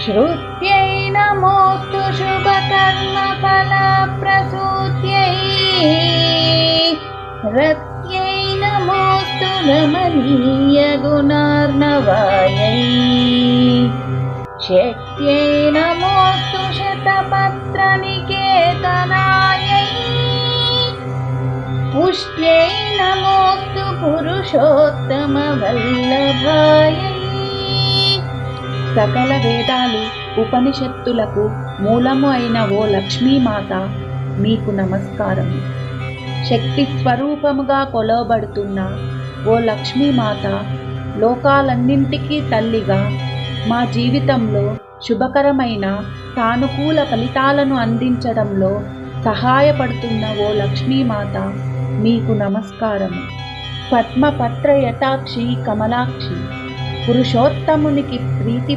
श्रुत्यै नमोऽस्तु शुभकर्मफलप्रसूत्यै रत्यै नमोऽस्तु रमणीयगुणार्णवायै शक्त्यै नमोऽस्तु शतपत्रनिकेतनायै पुष्ट्यै नमोऽस्तु पुरुषोत्तमवल्लभायै। సకల వేదాలు ఉపనిషత్తులకు మూలము అయిన ఓ లక్ష్మీమాత మీకు నమస్కారం. శక్తి స్వరూపముగా కొలవబడుతున్న ఓ లక్ష్మీమాత, లోకాలన్నింటికీ తల్లిగా మా జీవితంలో శుభకరమైన సానుకూల ఫలితాలను అందించడంలో సహాయపడుతున్న ఓ లక్ష్మీమాత మీకు నమస్కారము. పద్మపత్ర యటాక్షి కమలాక్షి, పురుషోత్తమునికి ప్రీతి